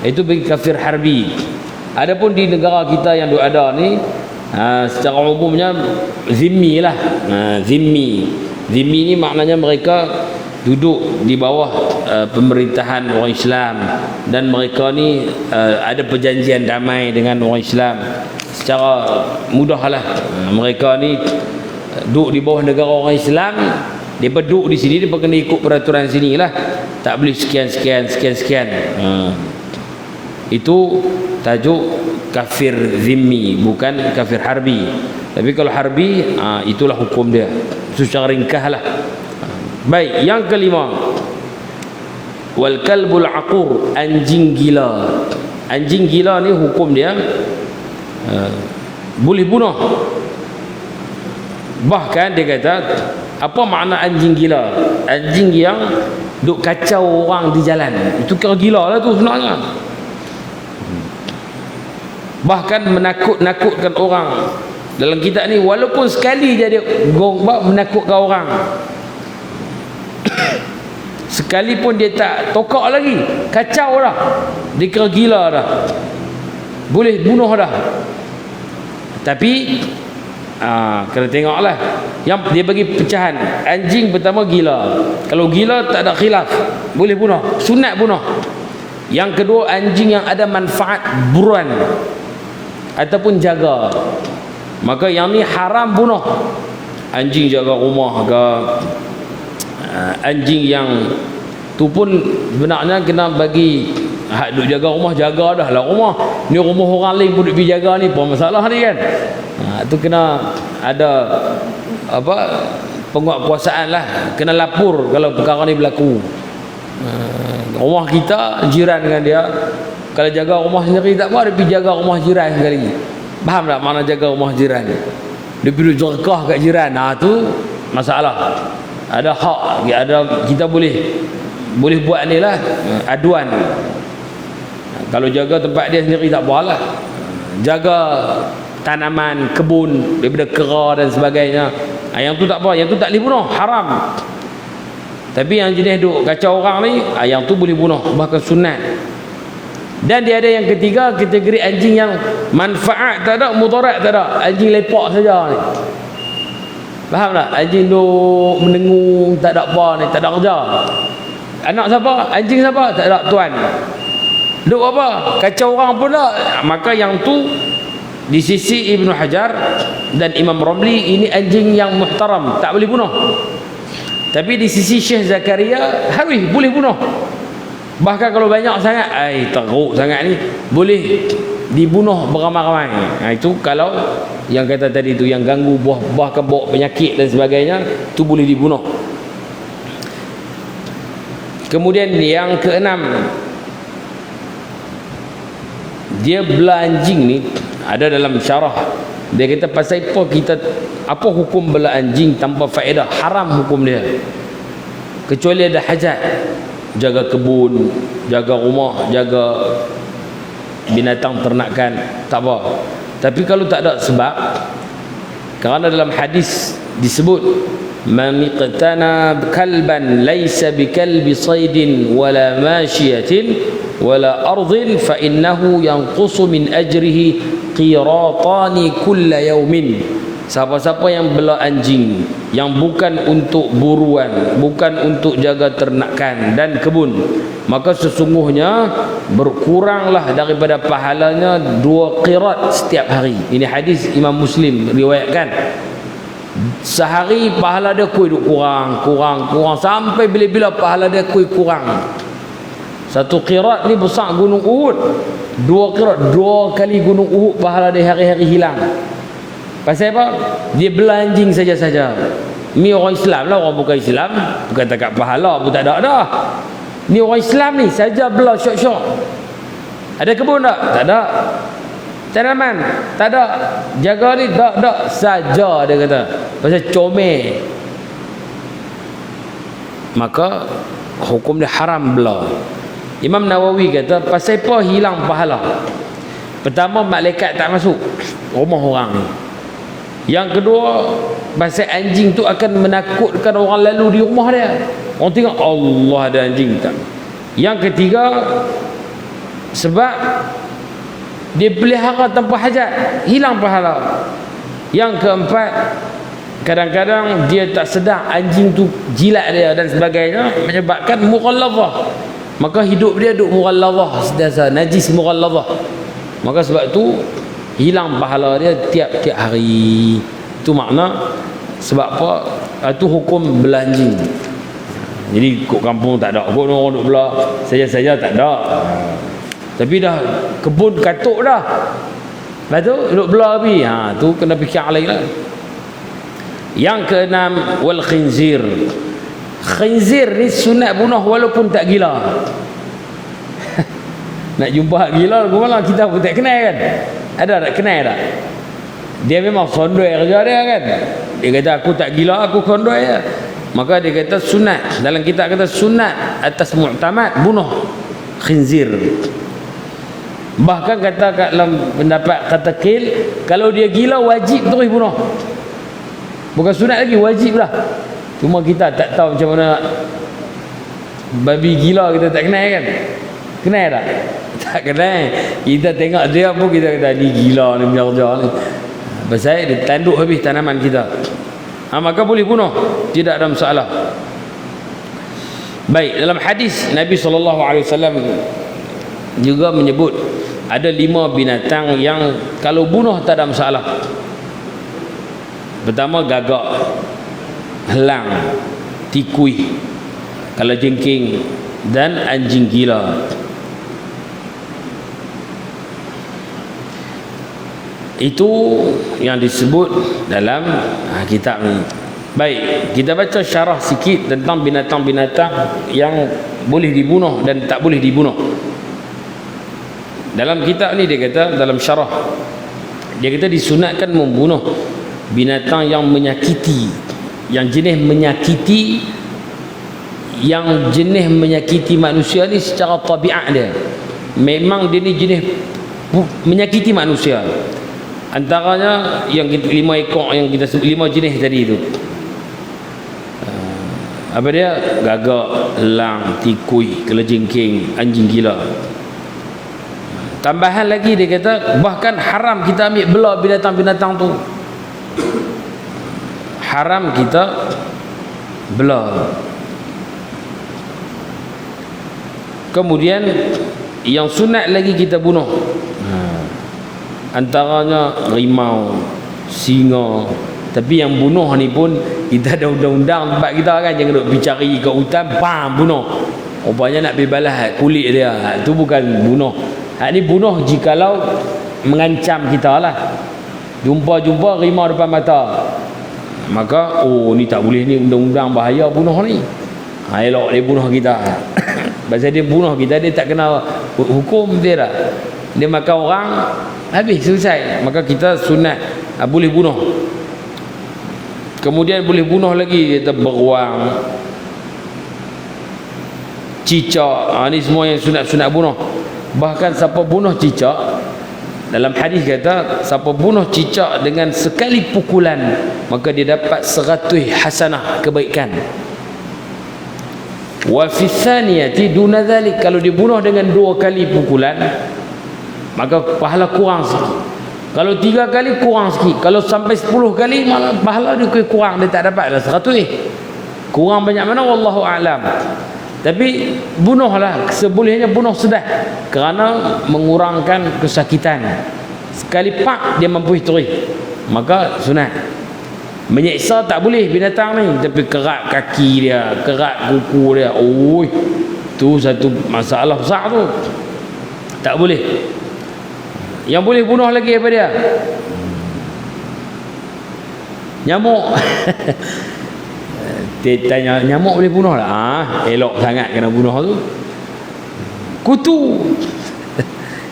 A: Itu bagi kafir harbi. Adapun di negara kita yang ada ni, secara umumnya zimmi lah. Zimmi ni maknanya mereka duduk di bawah pemerintahan orang Islam, dan mereka ni ada perjanjian damai dengan orang Islam. Secara mudahlah, mereka ni duduk di bawah negara orang Islam. Dia duduk di sini, dia kena ikut peraturan sini lah. Tak boleh sekian. Itu tajuk kafir zimmi, bukan kafir harbi. Tapi kalau harbi, itulah hukum dia. Itu secara ringkas lah. Baik, yang kelima, wal kalbul aqur, anjing gila. Anjing gila ni hukum dia boleh bunuh. Bahkan dia kata, apa makna anjing gila? Anjing yang duk kacau orang di jalan, itu kira gila lah tu sebenarnya. Bahkan menakut-nakutkan orang. Dalam kitab ni, walaupun sekali je dia menakutkan orang, sekalipun dia tak tokak lagi, kacau dah, dia kira gila dah, boleh bunuh dah. Tapi kena tengoklah yang dia bagi pecahan. Anjing pertama gila, kalau gila tak ada khilaf, boleh bunuh, sunat bunuh. Yang kedua, anjing yang ada manfaat buruan ataupun jaga, maka yang ni haram bunuh. Anjing jaga rumah ke, anjing yang tu pun sebenarnya kena bagi hak duk jaga rumah, jaga dah lah rumah ni, rumah orang lain pun duk pergi jaga ni, apa masalah ni kan. Tu kena ada apa, penguatkuasaan lah, kena lapor kalau perkara ni berlaku. Rumah kita jiran dengan dia, kalau jaga rumah sendiri tak apa, dia pergi jaga rumah jiran sekali. Faham tak mana jaga rumah jiran? Dia pergi jerkah kat jiran, tu masalah. Ada hak, ada, kita boleh buat ni lah, aduan. Kalau jaga tempat dia sendiri tak apalah. Jaga tanaman, kebun daripada kera dan sebagainya, yang tu tak apa, yang tu tak boleh bunuh, haram. Tapi yang jenis duk kacau orang ni, yang tu boleh bunuh, bahkan sunat. Dan dia ada yang ketiga, kategori anjing yang manfaat tak ada, mudarat tak ada, anjing lepak saja ni. Faham tak? Anjing duk mendengung, tak ada apa ni, tak ada kerja. Anak siapa? Anjing siapa? Tak ada tuan. Duk apa? Kacau orang pula. Maka yang tu di sisi Ibnu Hajar dan Imam Ramli ini anjing yang muhtaram, tak boleh bunuh. Tapi di sisi Syekh Zakaria harus boleh bunuh. Bahkan kalau banyak sangat, teruk sangat ni, boleh dibunuh beramai-ramai. Itu kalau yang kata tadi tu, yang ganggu bahkan bawa penyakit dan sebagainya, tu boleh dibunuh. Kemudian yang keenam, dia belah anjing ni ada dalam syarah. Dia kata pasal apa hukum belah anjing tanpa faedah, haram hukum dia. Kecuali ada hajat, jaga kebun, jaga rumah, jaga binatang ternakan, tak apa. Tapi kalau tak ada sebab, kerana dalam hadis disebut man iqtana kalban laysa bikalbi saydin wala mashiyatin wala ardhin fa innahu yanqusu min ajrihi qiratani kulla yaumin. Siapa-siapa yang bela anjing yang bukan untuk buruan, bukan untuk jaga ternakan dan kebun, maka sesungguhnya berkuranglah daripada pahalanya 2 qirat setiap hari. Ini hadis Imam Muslim riwayatkan. Sehari pahala dia kurang sampai bila-bila pahala dia kurang. 1 qirat ni besar gunung Uhud. 2 qirat, 2 kali gunung Uhud pahala dia hari-hari hilang. Pasal apa? Dia bela anjing saja-saja. Ni orang Islam lah, orang bukan Islam, bukan takat pahala pun tak ada dah. Ni orang Islam ni saja bela syok-syok. Ada kebun tak? Tak ada. Tanaman? Tak ada. Jaga ni? Tak saja, dia kata. Pasal comel. Maka hukum dia haram bela. Imam Nawawi kata pasal apa hilang pahala? Pertama, malaikat tak masuk rumah orang ni. Yang kedua, pasal anjing tu akan menakutkan orang lalu di rumah dia. Orang tengok Allah ada anjing tak. Yang ketiga, sebab dia pelihara tanpa hajat, hilang pahala. Yang keempat, kadang-kadang dia tak sedar anjing tu jilat dia dan sebagainya, menyebabkan mughalladhah. Maka hidup dia duk mughalladhah, sentiasa najis mughalladhah. Maka sebab tu hilang pahala dia tiap-tiap hari. Itu makna sebab apa? Itu hukum belah anjing. Jadi kok kampung tak ada, kok orang duk belah saja-saja tak ada. Tapi dah kebun katuk dah. Lepas tu duk belah habis. Tu kena fikir lain lah. Yang keenam, wal khinzir. Khinzir ni sunat bunuh walaupun tak gila. Nak jumpa gila malah kita pun tak kenal kan. Ada tak kenal tak? Dia memang sondoi kerja dia kan. Dia kata aku tak gila, aku sondoi je. Maka dia kata sunat. Dalam kitab kata sunat atas mu'tamad bunuh khinzir. Bahkan kata kat dalam pendapat kata Qil, kalau dia gila wajib terus bunuh. Bukan sunat lagi, wajib lah. Cuma kita tak tahu macam mana babi gila, kita tak kenal kan. Kenal tak? Tak kenal. Kita tengok dia pun kita kata ni gila ni punya kerja ni. Pasal dia tanduk habis tanaman kita. Maka boleh bunuh, tidak ada masalah. Baik, dalam hadis Nabi SAW juga menyebut ada 5 binatang yang kalau bunuh tak ada masalah. Pertama, gagak, helang, tikui, kalajengking dan anjing gila. Itu yang disebut dalam kitab ni. Baik, kita baca syarah sikit tentang binatang-binatang yang boleh dibunuh dan tak boleh dibunuh. Dalam kitab ni dia kata, dalam syarah dia kata disunatkan membunuh binatang yang menyakiti, yang jenis menyakiti, yang jenis menyakiti manusia ni secara tabiat dia. Memang dia ni jenis menyakiti manusia. Antaranya yang 5 ekor yang kita sebut, 5 jenis tadi tu. Apa dia? Gagak, elang, tikui, kelajengking, anjing gila. Tambahan lagi dia kata bahkan haram kita ambil belah binatang-binatang tu. Haram kita belah. Kemudian yang sunat lagi kita bunuh. Antaranya rimau, singa. Tapi yang bunuh ni pun kita ada undang-undang tempat kita kan, jangan duk pergi cari kat hutan, pam bunuh. Rupanya nak pergi balas kulit dia. Tu bukan bunuh. Hak ni bunuh jikalau mengancam kita lah. Jumpa rimau depan mata, maka ni tak boleh ni, undang-undang bahaya bunuh ni. Elok dia bunuh kita. Pasal dia bunuh kita, dia tak kena hukum dia dah. Dia makan orang, habis selesai. Maka kita sunat boleh bunuh. Kemudian boleh bunuh lagi, kita beruang, cicak. Ni semua yang sunat-sunat bunuh. Bahkan siapa bunuh cicak, dalam hadis kata siapa bunuh cicak dengan sekali pukulan, maka dia dapat 100 hasanah kebaikan. Wa fi tsaniyati duna dzalik, kalau dibunuh dengan 2 kali pukulan, maka pahala kurang sikit. Kalau 3 kali kurang sikit. Kalau sampai 10 kali malah pahala dia kurang, dia tak dapatlah 100. Kurang banyak mana wallahu a'lam. Tapi bunuhlah, sebolehnya bunuh sudah, kerana mengurangkan kesakitan. Sekali pak dia mampu hiteri, maka sunat. Menyiksa tak boleh binatang ni, tapi kerat kaki dia, kerat kuku dia, tu satu masalah besar tu, tak boleh. Yang boleh bunuh lagi apa dia? Nyamuk. Dia tanya, nyamuk boleh bunuh lah? Elok sangat kena bunuh tu. Kutu.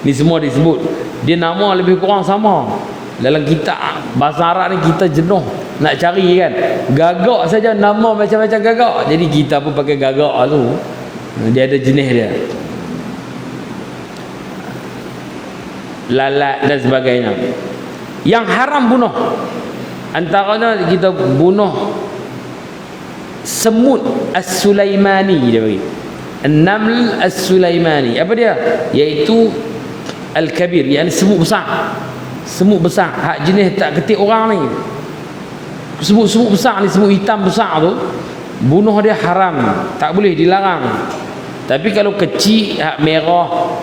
A: Ni semua disebut, dia nama lebih kurang sama. Dalam kitab bahasa Arab ni kita jenuh nak cari kan. Gagak saja nama macam-macam gagak. Jadi kita pun pakai gagak tu. Dia ada jenis dia. Lalat dan sebagainya. Yang haram bunuh, antaranya kita bunuh semut as-Sulaimani, dia bagi an-naml as-Sulaimani. Apa dia? Iaitu al-kabir, yang semut besar. Semut besar, hak jenis tak ketik orang ni. Semut besar ni, semut hitam besar tu, bunuh dia haram, tak boleh, dilarang. Tapi kalau kecil, hak merah,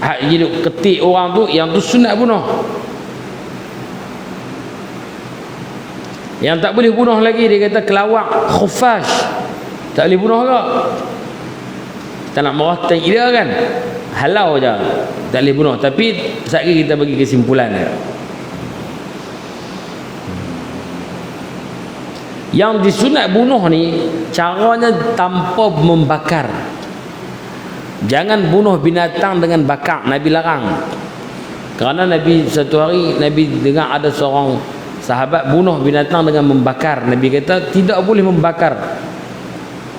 A: hak jadi ketik orang tu, yang tu sunat bunuh. Yang tak boleh bunuh lagi, dia kata kelawak, khufash, tak boleh bunuh ke? Kita nak marah tengok dia kan, halau je, tak boleh bunuh. Tapi sekali kita bagi kesimpulan dia. Yang disunat bunuh ni caranya tanpa membakar. Jangan bunuh binatang dengan bakar, Nabi larang. Kerana Nabi satu hari Nabi dengar ada seorang sahabat bunuh binatang dengan membakar. Nabi kata tidak boleh membakar.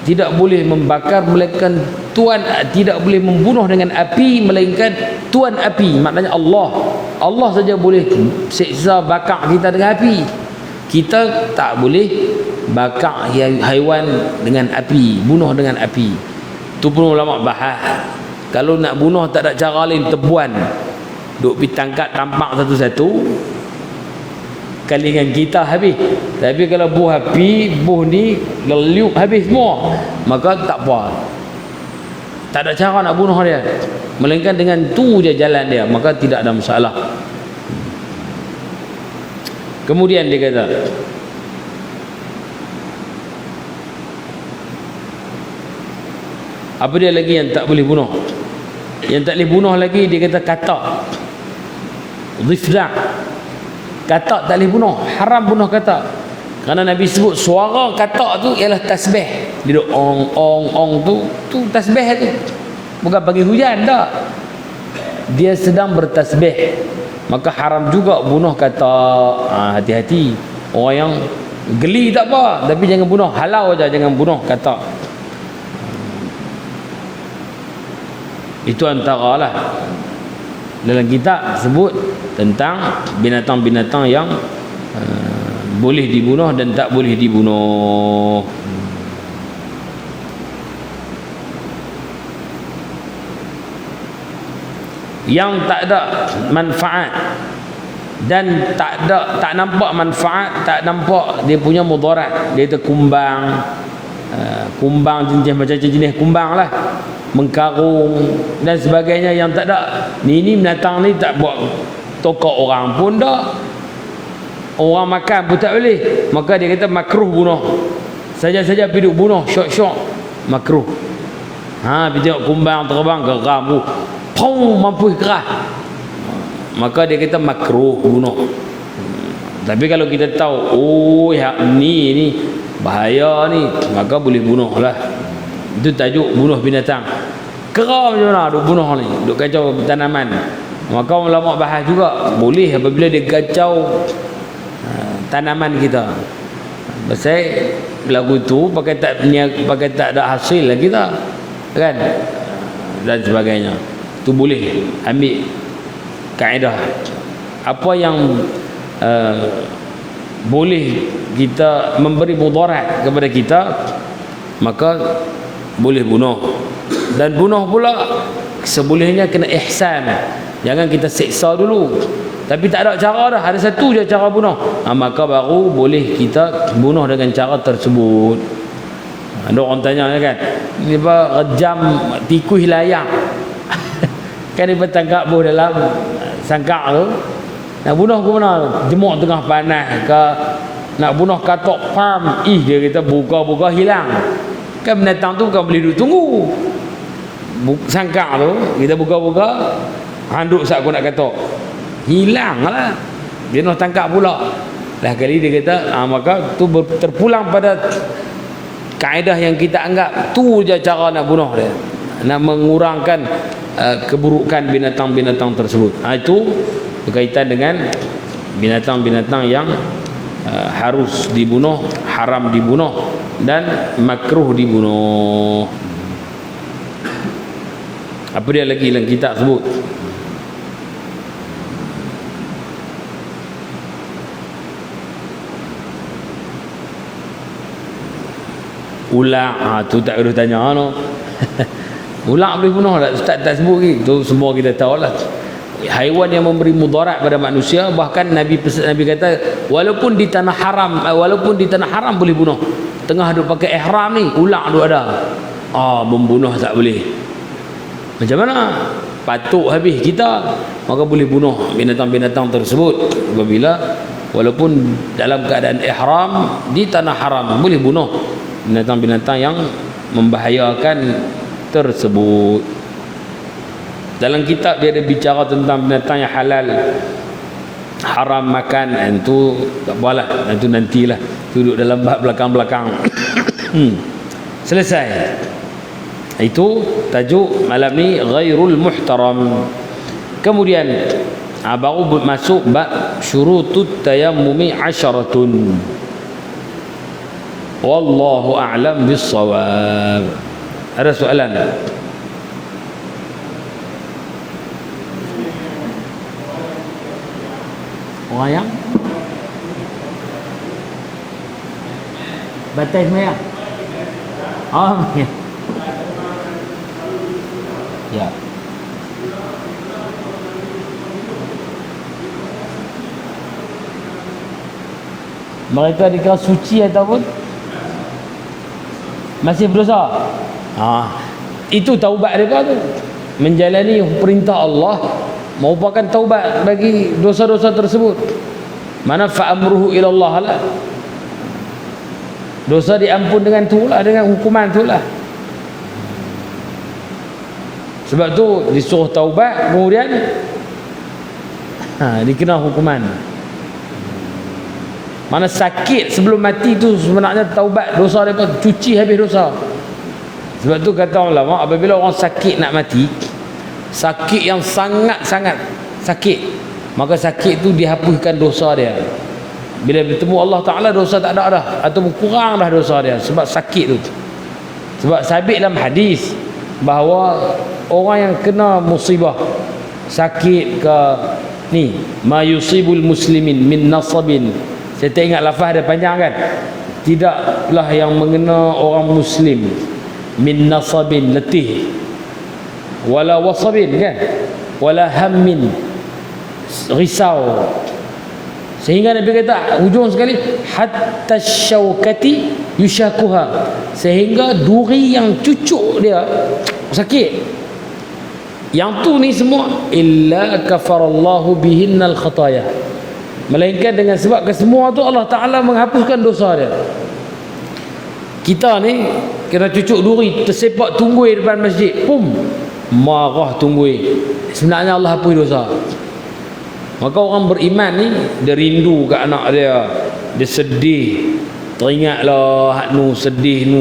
A: Tidak boleh membakar melainkan tuan, tidak boleh membunuh dengan api melainkan tuan api. Maknanya Allah. Allah saja boleh seksa bakar kita dengan api. Kita tak boleh bakar haiwan dengan api, bunuh dengan api. Tu pun ulama bahas. Kalau nak bunuh tak ada cara lain, tebuan. Duk pergi tangkap tampak satu-satu, kali dengan kita habis. Tapi kalau buh api, buh ni leliuk habis semua, maka tak apa. Tak ada cara nak bunuh dia, melainkan dengan tu je jalan dia, maka tidak ada masalah. Kemudian dia kata, apa dia lagi yang tak boleh bunuh? Yang tak boleh bunuh lagi, dia kata katak, dhifda'. Katak tak boleh bunuh, haram bunuh katak. Kerana Nabi sebut suara katak tu ialah tasbih. Dia duk ong tu tasbih tu. Bukan bagi hujan tak. Dia sedang bertasbih. Maka haram juga bunuh katak. Hati-hati. Orang yang geli tak apa, tapi jangan bunuh, halau aja, jangan bunuh katak. Itu antaralah dalam kitab sebut tentang binatang-binatang yang boleh dibunuh dan tak boleh dibunuh. Yang tak ada manfaat dan tak nampak manfaat, tak nampak dia punya mudarat. Dia itu kumbang, kumbang jenis macam jenis kumbang lah, mengkarung dan sebagainya, yang tak ada ni binatang ni tak buat tokok orang pun tak, orang makan pun tak boleh. Maka dia kata makruh bunuh. Saja-saja pergi duk bunuh syok-syok makruh. Pergi tengok kumbang terbang geram tu, pong mampu kerah, maka dia kata makruh bunuh. Tapi kalau kita tahu ni bahaya ni, maka boleh bunuh lah. Itu tajuk bunuh binatang. Kerah macam mana duk bunuh ni, duk kacau tanaman. Maka ulama bahas juga boleh apabila dia kacau tanaman kita. Pasal lagu tu pakai tak ada hasil lah kita, kan, dan sebagainya. Tu boleh ambil kaedah apa yang boleh kita memberi mudarat kepada kita, maka boleh bunuh. Dan bunuh pula sebolehnya kena ihsan, jangan kita seksa dulu. Tapi tak ada cara dah, ada satu je cara bunuh, maka baru boleh kita bunuh dengan cara tersebut. Ada orang tanya kan, ni apa rejam tikus layang kan dia tangkap buah dalam sangkak tu, nak bunuh ke mana, jemuk tengah panas ke, nak bunuh katok pam, dia kata buka-buka hilang. Kan binatang tu bukan boleh duduk tunggu, sangkak tu kita buka-buka, handuk sak aku nak katok, hilang lah, dia nak tangkap pula lah kali. Dia kata maka tu terpulang pada kaedah yang kita anggap tu je cara nak bunuh dia, nak mengurangkan keburukan binatang-binatang tersebut. Itu berkaitan dengan binatang-binatang yang harus dibunuh, haram dibunuh, dan makruh dibunuh. Apa dia lagi dalam kitab sebut? Ular, tu tak perlu tanya no. Ular boleh bunuh tak? Ustaz tak sebut lagi. Tu semua kita tahu lah. Haiwan yang memberi mudarat pada manusia, bahkan Nabi kata walaupun di tanah haram boleh bunuh. Tengah duk pakai ihram ni, ular duk ada, membunuh tak boleh. Macam mana? Patuk habis kita, maka boleh bunuh binatang-binatang tersebut apabila walaupun dalam keadaan ihram di tanah haram boleh bunuh binatang-binatang yang membahayakan tersebut. Dalam kitab dia ada bicara tentang binatang yang halal, haram makan, itu tak apalah, itu nantilah, duduk dalam bab belakang-belakang. Selesai. Itu tajuk malam ni, ghairul muhtaram. Kemudian baru masuk bab syurutut tayammumi 'asharatun. Wallahu a'lam bis-shawab. Ada soalan tak? Orang yang batas merah. Ya. Ya. Mereka dikira suci ataupun masih berdosa. Itu taubat mereka tu, menjalani perintah Allah, merupakan taubat bagi dosa-dosa tersebut. Mana fa'amruhu ilallah lah, dosa diampun dengan tu lah, dengan hukuman tu lah. Sebab tu disuruh taubat, kemudian dikena hukuman. Mana sakit sebelum mati tu sebenarnya taubat dosa dia, cuci habis dosa. Sebab tu kata ulama, apabila orang sakit nak mati, sakit yang sangat-sangat sakit, maka sakit tu dihapuskan dosa dia. Bila bertemu Allah Ta'ala, dosa tak ada dah, atau kurang dah dosa dia sebab sakit tu. Sebab sabit dalam hadis bahawa orang yang kena musibah, sakit ke ni, ma yusibul muslimin min nasabin, saya tak ingat lafaz dia panjang kan, tidaklah yang mengena orang muslim min nasabin, letih, wala wasabin kan, wala hammin, risau, sehingga Nabi kata hujung sekali, hatta syaukati yushakuha, sehingga duri yang cucuk dia sakit, Yang tu ni semua illa kafarallahu bihinnal khataya, melainkan dengan sebab kesemua tu Allah Ta'ala menghapuskan dosa dia. Kita ni kena cucuk duri, tersepak tunggui depan masjid, pum, marah tunggui, sebenarnya Allah hapus dosa. Maka orang beriman ni, dia rindu ke anak dia, dia sedih, teringatlah hak nu sedih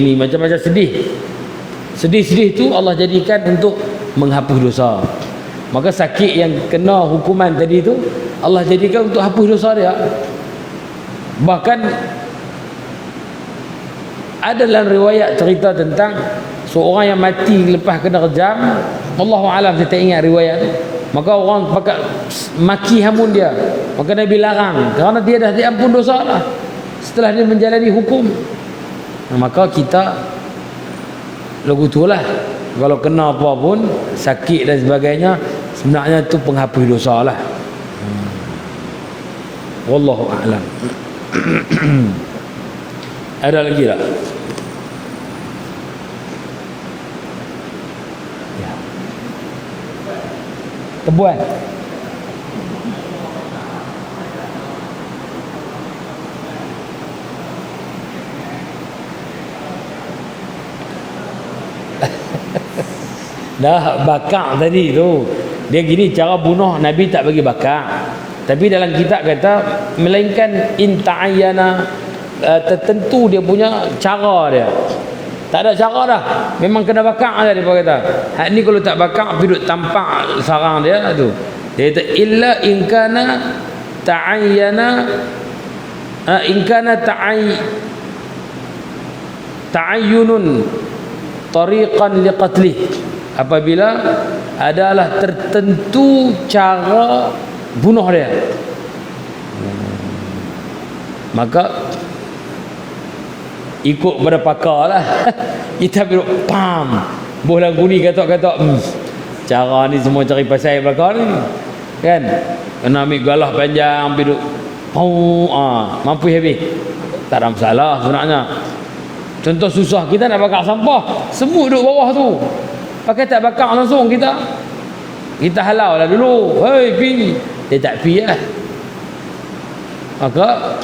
A: ni, macam-macam sedih tu Allah jadikan untuk menghapus dosa. Maka sakit yang kena hukuman tadi tu Allah jadikan untuk hapus dosa dia. Bahkan ada dalam riwayat cerita tentang seorang yang mati lepas kena rejam, Allahu alam, saya tak ingat riwayat tu. Maka orang pakai maki hamun dia, maka Nabi larang kerana dia dah diampun dosa lah setelah dia menjalani hukum. Maka kita lagu tu lah, kalau kena apa pun sakit dan sebagainya, sebenarnya tu penghapus dosa lah. Wallahu a'lam. Ada lagi tak? Ya. Tebuan. Dah bakar tadi tu. Dia gini, cara bunuh Nabi tak bagi bakar. Tapi dalam kitab kata melainkan in ta'ayyana, tertentu dia punya cara dia. Tak ada cara dah, memang kena bakar aja dia kata. Hak ni kalau tak bakar pergi duk tampak sarang dia tu. Dia kata illa in kana ta'ayyana, in kana ta'ayyunun tariqan liqatlih, apabila adalah tertentu cara bunuh dia, maka ikut pada pakar lah. Kita pergi pam boh lagu ni katok-katok, cara ni semua cari pasal belakang ni kan, kena ambil galah panjang pergi mampu habis, tak ada masalah sebenarnya. Contoh susah, kita nak bakar sampah, semut duduk bawah tu, pakai tak bakar langsung, kita halau lah dulu, hei pi, dia tak pi lah. Maka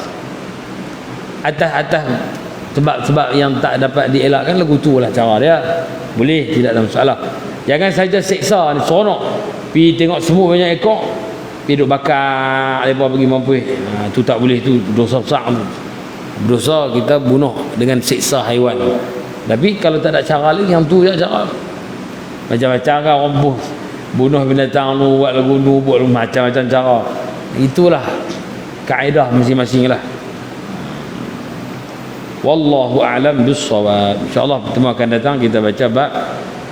A: atas sebab yang tak dapat dielakkan, lagu tu lah cara dia, boleh, tidak ada masalah. Jangan saja seksa ni, seronok pi tengok semut banyak ekor, pi duk bakar mereka pergi mampu, tu tak boleh, tu dosa besar tu. Dosa kita bunuh dengan siksa haiwan. Tapi kalau tak ada cara lagi, yang tu je cara. Macam-macam kan orang bunuh binatang tu, buat lagu tu, buat macam-macam cara. Itulah kaedah masing-masing lah. Wallahu a'lam bis-shawab. InsyaAllah pertemuan akan datang kita baca bab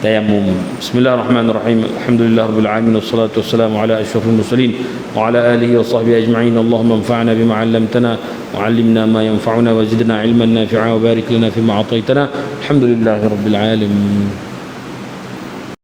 A: tayammum. Bismillahirrahmanirrahim. Alhamdulillahirabbil alamin, wassalatu wassalamu ala asyrafil mursalin wa ala alihi wa sahbihi ajma'in. Allahumma anfa'na bima 'allamtana wa 'allimna ma yanfa'una wa zidna 'ilman nafi'a wa barik lana fima a'taytana. Alhamdulillahirabbil alamin.